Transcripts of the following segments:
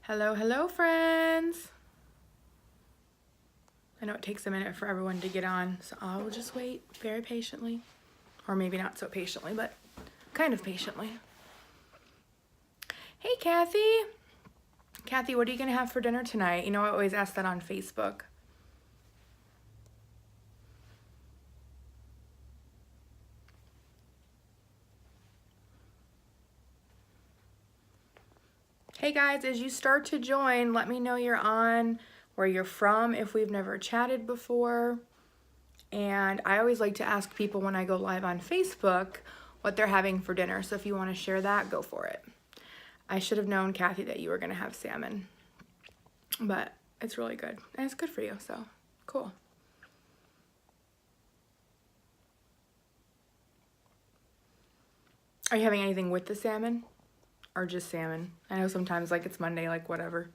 Hello, hello, friends. I know it takes a minute for everyone to get on, so I'll just wait very patiently. Or maybe not so patiently, but kind of patiently. Hey, Kathy. Kathy, what are you going to have for dinner tonight? You know, I always ask that on Facebook. Hey, guys, as you start to join, let me know you're on, where you're from, if we've never chatted before. And I always like to ask people when I go live on Facebook what they're having for dinner. So if you want to share that, go for it. I should have known, Kathy, that you were going to have salmon. But it's really good. And it's good for you, so cool. Are you having anything with the salmon? Or just salmon? I know sometimes, like, it's Monday, like, whatever.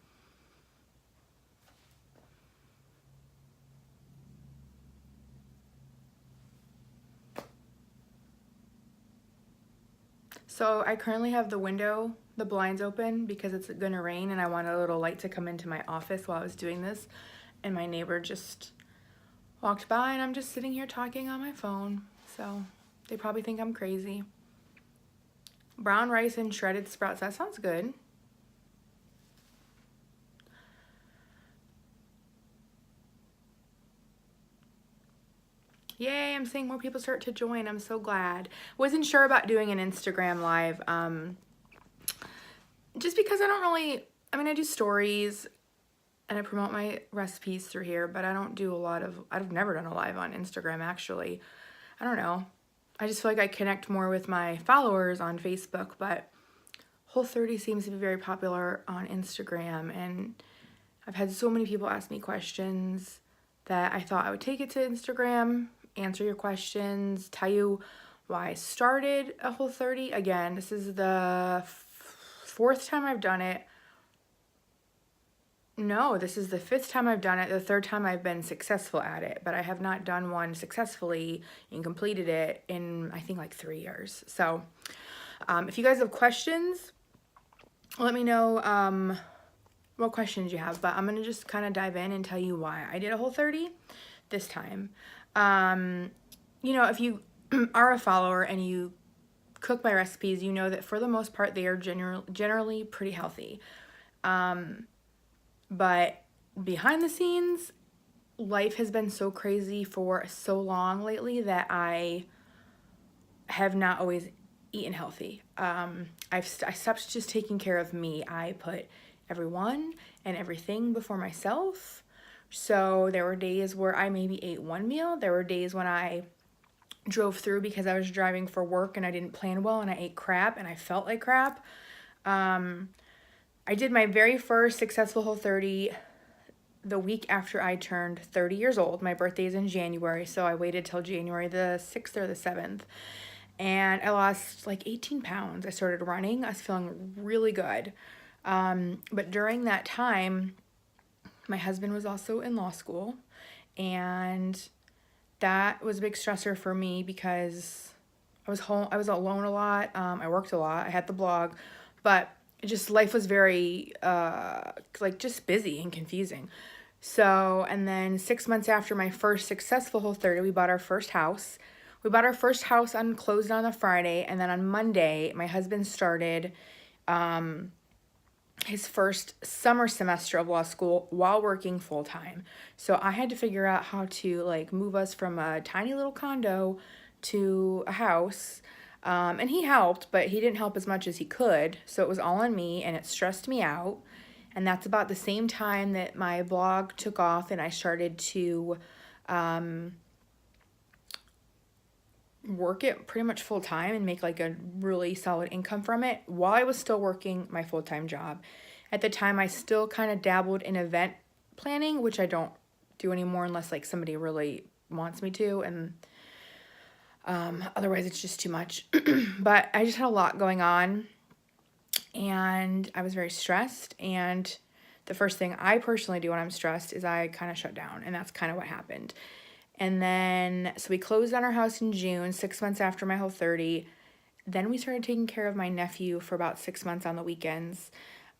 So I currently have the blinds open because it's gonna rain and I want a little light to come into my office while I was doing this. And my neighbor just walked by and I'm just sitting here talking on my phone. So they probably think I'm crazy. Brown rice and shredded sprouts, that sounds good. Yay, I'm seeing more people start to join. I'm so glad. Wasn't sure about doing an Instagram live. Just because I do stories and I promote my recipes through here, but I don't do I've never done a live on Instagram actually. I don't know. I just feel like I connect more with my followers on Facebook, but Whole30 seems to be very popular on Instagram, and I've had so many people ask me questions that I thought I would take it to Instagram, answer your questions, tell you why I started a Whole30. Again, this is the fourth time I've done it. No, this is the fifth time I've done it, the third time I've been successful at it, but I have not done one successfully and completed it in, I think, like 3 years. So if you guys have questions, let me know what questions you have, but I'm going to just kind of dive in and tell you why I did a Whole30 this time. You know, if you are a follower and you cook my recipes, you know that for the most part, they are generally pretty healthy. But behind the scenes, life has been so crazy for so long lately that I have not always eaten healthy. I stopped just taking care of me. I put everyone and everything before myself. So there were days where I maybe ate one meal. There were days when I drove through because I was driving for work and I didn't plan well and I ate crap and I felt like crap. I did my very first successful Whole30 the week after I turned 30 years old. My birthday is in January, so I waited till January the 6th or the 7th. And I lost like 18 pounds. I started running. I was feeling really good. But during that time, my husband was also in law school. And that was a big stressor for me because I was home. I was alone a lot. I worked a lot. I had the blog. But just life was very like just busy and confusing. So, and then 6 months after my first successful Whole30, we bought our first house. We bought our first house closed on a Friday, and then on Monday, my husband started his first summer semester of law school while working full time. So I had to figure out how to like move us from a tiny little condo to a house. And he helped, but he didn't help as much as he could. So it was all on me and it stressed me out. And that's about the same time that my blog took off and I started to work it pretty much full time and make like a really solid income from it while I was still working my full-time job. At the time, I still kind of dabbled in event planning, which I don't do anymore unless like somebody really wants me to, and otherwise it's just too much. But I just had a lot going on and I was very stressed, and the first thing I personally do when I'm stressed is I kind of shut down, and that's kind of what happened. And then, so we closed on our house in June, 6 months after my Whole30. Then we started taking care of my nephew for about 6 months on the weekends.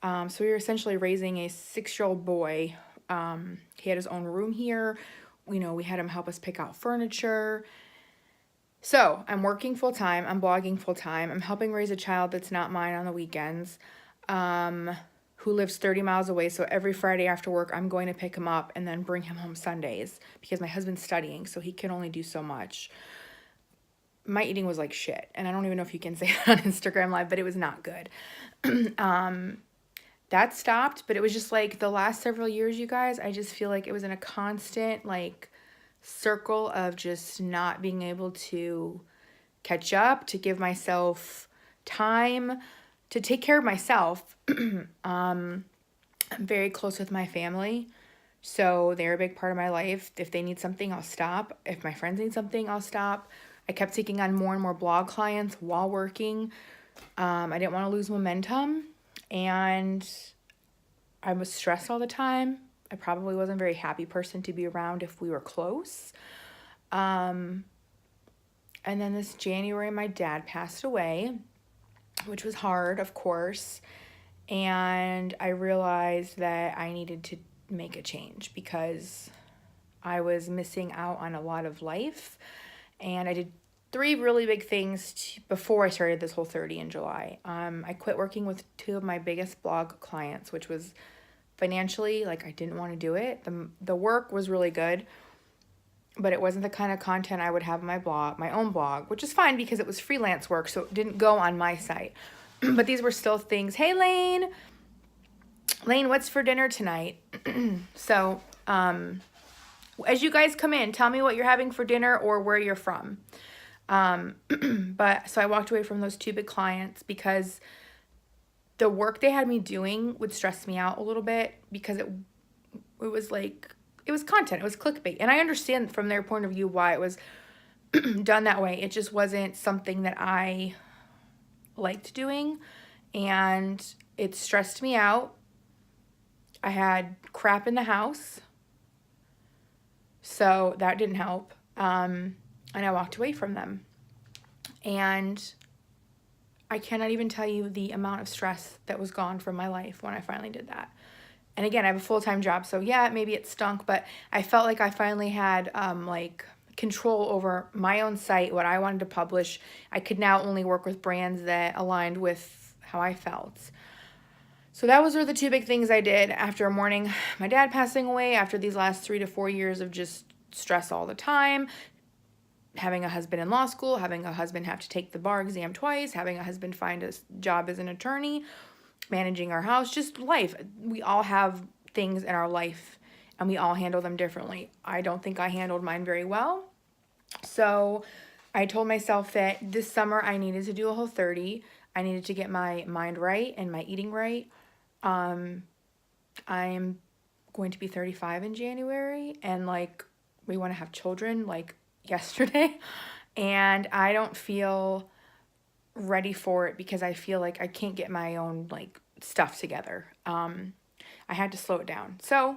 So we were essentially raising a 6-year-old boy. He had his own room here. You know, we had him help us pick out furniture. So I'm working full time. I'm blogging full time. I'm helping raise a child that's not mine on the weekends, who lives 30 miles away. So every Friday after work, I'm going to pick him up and then bring him home Sundays because my husband's studying, so he can only do so much. My eating was like shit, and I don't even know if you can say that on Instagram Live, but it was not good. That stopped, but it was just like the last several years, you guys, I just feel like it was in a constant like circle of just not being able to catch up, to give myself time, to take care of myself. I'm very close with my family, so they're a big part of my life. If they need something, I'll stop. If my friends need something, I'll stop. I kept taking on more and more blog clients while working. I didn't want to lose momentum, and I was stressed all the time. I probably wasn't a very happy person to be around if we were close. And then this January, my dad passed away, which was hard, of course. And I realized that I needed to make a change because I was missing out on a lot of life. And I did 3 really big things before I started this Whole30 in July. I quit working with 2 of my biggest blog clients, which was financially, like, I didn't want to do it. The work was really good, but it wasn't the kind of content I would have on my blog, my own blog, which is fine because it was freelance work, so it didn't go on my site. But these were still things. Hey, Lane. Lane, what's for dinner tonight? So, as you guys come in, tell me what you're having for dinner or where you're from. But so I walked away from those 2 big clients because the work they had me doing would stress me out a little bit because it was like, it was content, it was clickbait. And I understand from their point of view why it was done that way. It just wasn't something that I liked doing, and it stressed me out. I had crap in the house, so that didn't help. And I walked away from them. And I cannot even tell you the amount of stress that was gone from my life when I finally did that. And again, I have a full-time job, so yeah, maybe it stunk, but I felt like I finally had like control over my own site, what I wanted to publish. I could now only work with brands that aligned with how I felt. So that were the 2 big things I did after mourning my dad passing away, after these last 3 to 4 years of just stress all the time, having a husband in law school, having a husband have to take the bar exam twice, having a husband find a job as an attorney, managing our house, just life. We all have things in our life and we all handle them differently. I don't think I handled mine very well. So I told myself that this summer I needed to do a Whole30. I needed to get my mind right and my eating right. I am going to be 35 in January, and like, we want to have children like yesterday, and I don't feel ready for it because I feel like I can't get my own like stuff together. I had to slow it down. So,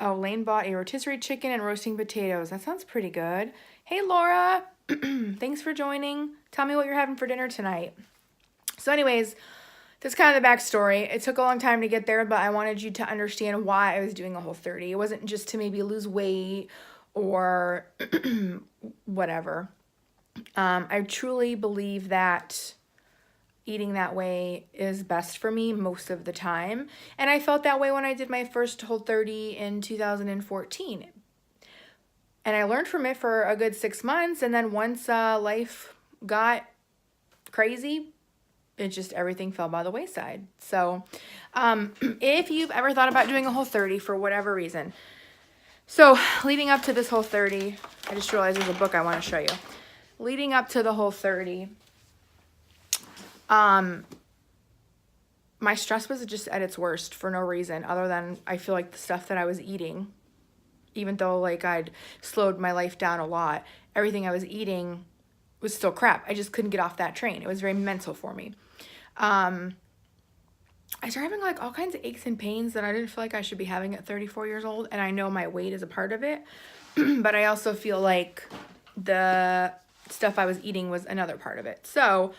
oh, Lane bought a rotisserie chicken and roasting potatoes. That sounds pretty good. Hey, Laura. Thanks for joining. Tell me what you're having for dinner tonight. So anyways, that's kind of the backstory. It took a long time to get there, but I wanted you to understand why I was doing a Whole30. It wasn't just to maybe lose weight or whatever. I truly believe that eating that way is best for me most of the time. And I felt that way when I did my first Whole30 in 2014. And I learned from it for a good 6 months. And then once life got crazy, it just, everything fell by the wayside. So if you've ever thought about doing a Whole30 for whatever reason. So leading up to this Whole30, I just realized there's a book I want to show you. Leading up to the Whole30, my stress was just at its worst for no reason other than I feel like the stuff that I was eating, even though like I'd slowed my life down a lot, everything I was eating was still crap. I just couldn't get off that train. It was very mental for me. I started having like all kinds of aches and pains that I didn't feel like I should be having at 34 years old. And I know my weight is a part of it, but I also feel like the stuff I was eating was another part of it. So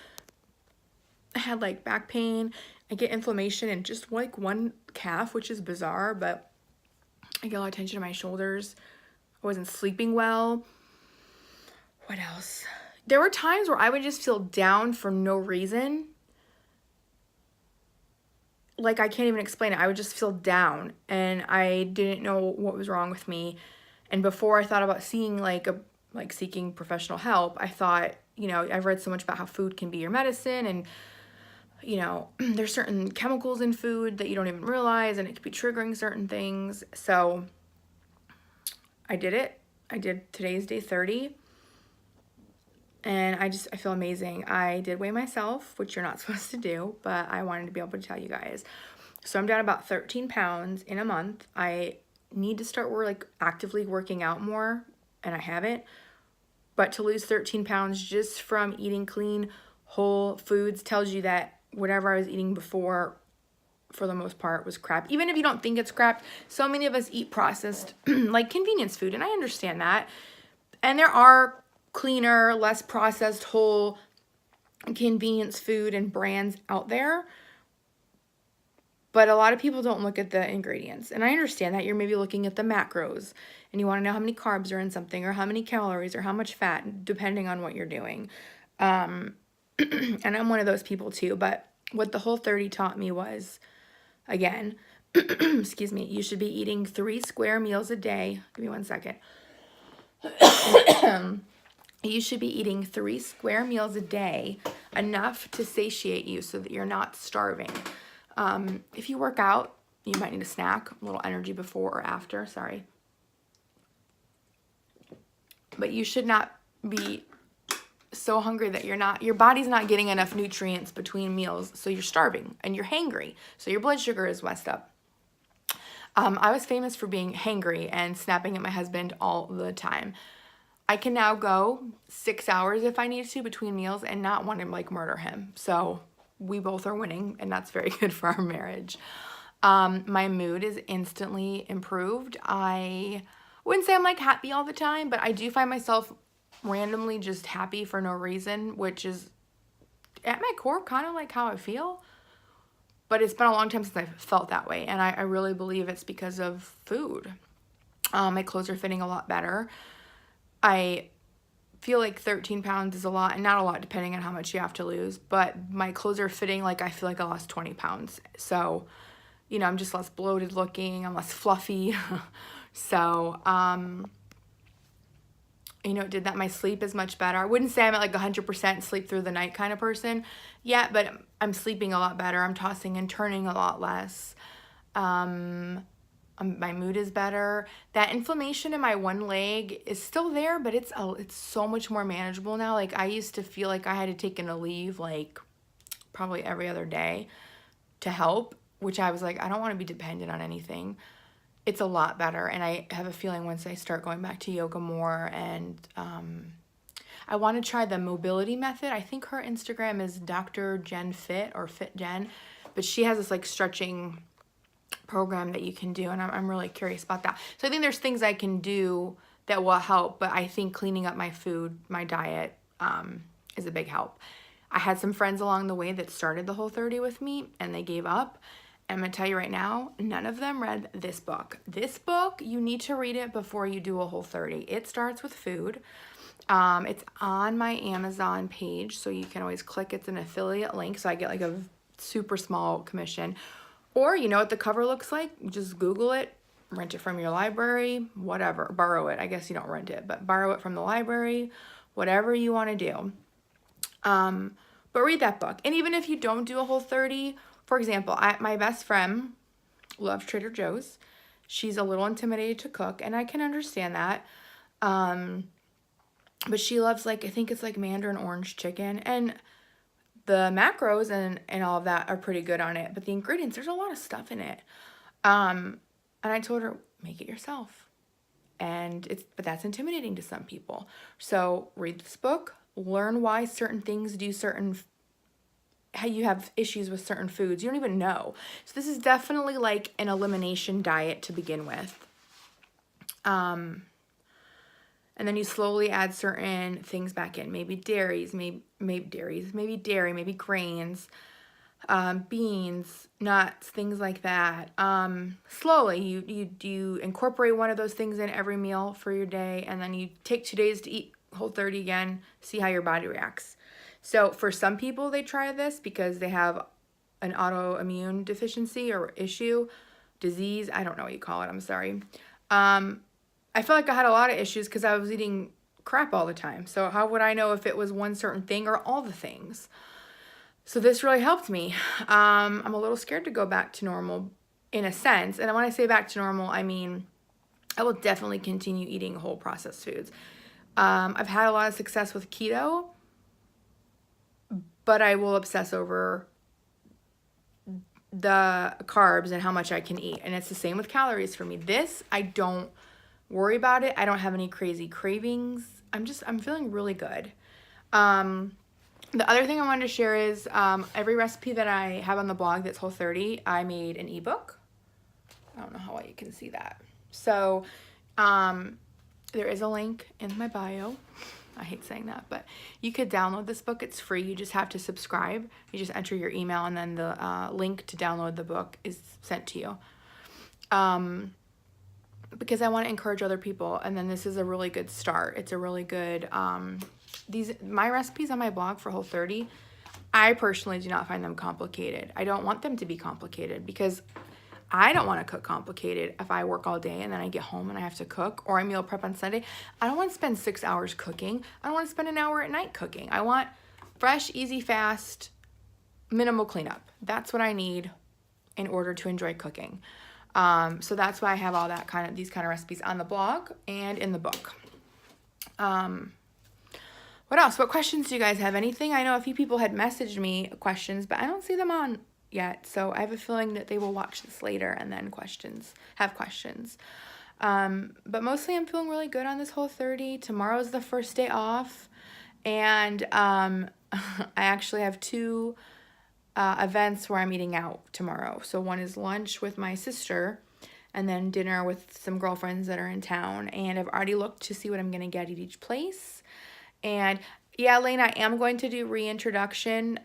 I had like back pain. I get inflammation in just like one calf, which is bizarre, but I get a lot of tension in my shoulders. I wasn't sleeping well. What else? There were times where I would just feel down for no reason. Like, I can't even explain it. I would just feel down and I didn't know what was wrong with me. And before I thought about seeing seeking professional help, I thought, I've read so much about how food can be your medicine, and there's certain chemicals in food that you don't even realize, and it could be triggering certain things. So I did it. I did today's day 30. And I feel amazing. I did weigh myself, which you're not supposed to do, but I wanted to be able to tell you guys. So I'm down about 13 pounds in a month. I need to start actively working out more, and I haven't. But to lose 13 pounds just from eating clean, whole foods tells you that whatever I was eating before, for the most part, was crap. Even if you don't think it's crap, so many of us eat processed, like convenience food, and I understand that. And there are cleaner, less processed, whole convenience food and brands out there. But a lot of people don't look at the ingredients. And I understand that you're maybe looking at the macros and you want to know how many carbs are in something, or how many calories, or how much fat, depending on what you're doing. And I'm one of those people too. But what the Whole30 taught me was, again, excuse me, you should be eating 3 square meals a day. Give me 1 second. You should be eating 3 square meals a day, enough to satiate you so that you're not starving. If you work out, you might need a snack, a little energy before or after, sorry. But you should not be so hungry that your body's not getting enough nutrients between meals, so you're starving and you're hangry, so your blood sugar is messed up. I was famous for being hangry and snapping at my husband all the time. I can now go 6 hours if I need to between meals and not want to murder him. So we both are winning, and that's very good for our marriage. My mood is instantly improved. I wouldn't say I'm happy all the time, but I do find myself randomly just happy for no reason, which is at my core kind of how I feel. But it's been a long time since I've felt that way, and I really believe it's because of food. My clothes are fitting a lot better. I feel like 13 pounds is a lot, and not a lot depending on how much you have to lose, but my clothes are fitting I feel like I lost 20 pounds. So, I'm just less bloated looking, I'm less fluffy. So, did that. My sleep is much better. I wouldn't say I'm at 100% sleep through the night kind of person yet, but I'm sleeping a lot better. I'm tossing and turning a lot less. My mood is better. That inflammation in my one leg is still there, but it's so much more manageable now. I used to feel like I had to take an Aleve probably every other day to help, which I was I don't want to be dependent on anything. It's a lot better, and I have a feeling once I start going back to yoga more, and I want to try the mobility method. I think her Instagram is Dr. Jen Fit or Fit Jen, but she has this stretching program that you can do, and I'm really curious about that. So I think there's things I can do that will help, but I think cleaning up my food, my diet, is a big help. I had some friends along the way that started the Whole30 with me, and they gave up. I'm going to tell you right now, none of them read this book. This book, you need to read it before you do a Whole30. It starts with food. It's on my Amazon page, so you can always click. It's an affiliate link, so I get a super small commission. Or you know what the cover looks like? Just Google it, rent it from your library, whatever. Borrow it. I guess you don't rent it, but borrow it from the library, whatever you want to do. But read that book. And even if you don't do a Whole30, for example, my best friend loves Trader Joe's. She's a little intimidated to cook, and I can understand that. But she loves I think it's Mandarin orange chicken, and the macros and all of that are pretty good on it, but the ingredients, there's a lot of stuff in it. And I told her, make it yourself. But that's intimidating to some people. So read this book, learn why certain things do how you have issues with certain foods. You don't even know. So this is definitely an elimination diet to begin with. And then you slowly add certain things back in. Maybe dairy, maybe grains, beans, nuts, things like that. Slowly, you incorporate one of those things in every meal for your day, and then you take 2 days to eat Whole30 again, see how your body reacts. So for some people, they try this because they have an autoimmune deficiency or issue, disease, I don't know what you call it, I'm sorry. I feel like I had a lot of issues because I was eating crap all the time. So how would I know if it was one certain thing or all the things? So this really helped me. I'm a little scared to go back to normal in a sense. And when I say back to normal, I mean, I will definitely continue eating whole processed foods. I've had a lot of success with keto, but I will obsess over the carbs and how much I can eat. And it's the same with calories for me. This, I don't worry about it. I don't have any crazy cravings. I'm feeling really good. The other thing I wanted to share is every recipe that I have on the blog that's Whole30, I made an ebook. I don't know how well you can see that. So there is a link in my bio. I hate saying that, but you could download this book. It's free. You just have to subscribe. You just enter your email, and then the link to download the book is sent to you. Because I want to encourage other people, and then this is a really good start. It's a really good, my recipes on my blog for Whole30, I personally do not find them complicated. I don't want them to be complicated because I don't want to cook complicated if I work all day and then I get home and I have to cook, or I meal prep on Sunday. I don't want to spend 6 hours cooking. I don't want to spend an hour at night cooking. I want fresh, easy, fast, minimal cleanup. That's what I need in order to enjoy cooking. So that's why I have all that these kind of recipes on the blog and in the book. What else? What questions do you guys have? Anything? I know a few people had messaged me questions, but I don't see them on yet. So I have a feeling that they will watch this later and then have questions. But mostly I'm feeling really good on this Whole30. Tomorrow's the first day off. And I actually have 2 events where I'm eating out tomorrow. So one is lunch with my sister and then dinner with some girlfriends that are in town. And I've already looked to see what I'm going to get at each place. And yeah, Lane, I am going to do reintroduction.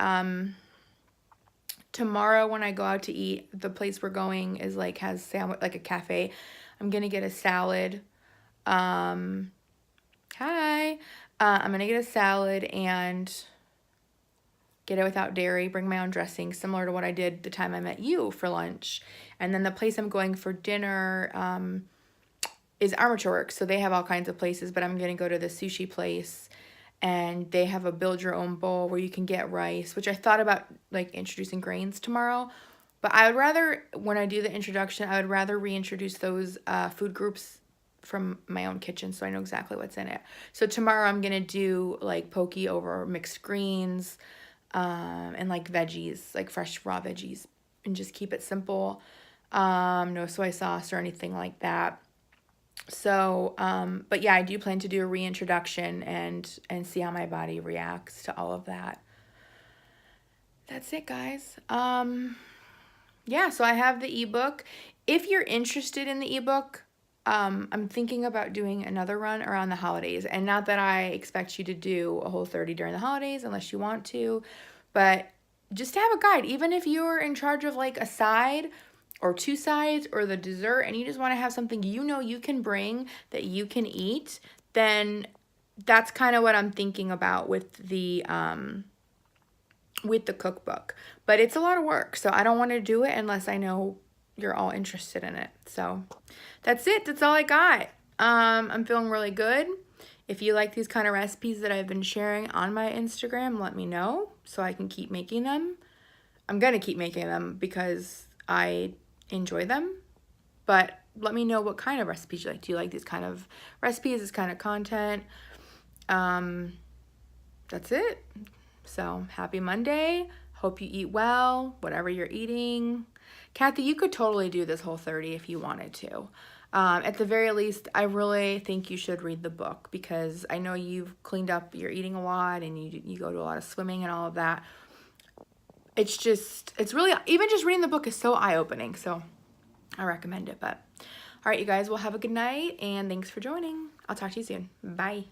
Tomorrow when I go out to eat, the place we're going is has sandwich, like a cafe. I'm going to get a salad. Hi. I'm going to get a salad and get it without dairy, bring my own dressing, similar to what I did the time I met you for lunch. And then the place I'm going for dinner is Armature Works. So they have all kinds of places, but I'm going to go to the sushi place, and they have a build your own bowl where you can get rice, which I thought about introducing grains tomorrow. But I would rather, when I do the introduction, I would rather reintroduce those food groups from my own kitchen so I know exactly what's in it. So tomorrow I'm going to do poke over mixed greens, and veggies, fresh raw veggies, and just keep it simple. No soy sauce or anything like that. So, but yeah, I do plan to do a reintroduction and see how my body reacts to all of that. That's it, guys. Yeah, so I have the ebook. If you're interested in the ebook, I'm thinking about doing another run around the holidays. And not that I expect you to do a Whole30 during the holidays unless you want to, but just to have a guide, even if you're in charge of a side or 2 sides or the dessert and you just want to have something you can bring that you can eat, then that's kind of what I'm thinking about with the cookbook. But it's a lot of work, so I don't want to do it unless I know you're all interested in it. So that's it. That's all I got. I'm feeling really good. If you like these kind of recipes that I've been sharing on my Instagram, let me know so I can keep making them. I'm going to keep making them because I enjoy them, but let me know what kind of recipes you like. Do you like these kind of recipes, this kind of content? That's it. So happy Monday. Hope you eat well, whatever you're eating. Kathy, you could totally do this Whole30 if you wanted to. At the very least, I really think you should read the book because I know you've cleaned up, you're eating a lot, and you go to a lot of swimming and all of that. It's really, even just reading the book is so eye-opening, so I recommend it. But all right, you guys, well, have a good night, and thanks for joining. I'll talk to you soon. Bye.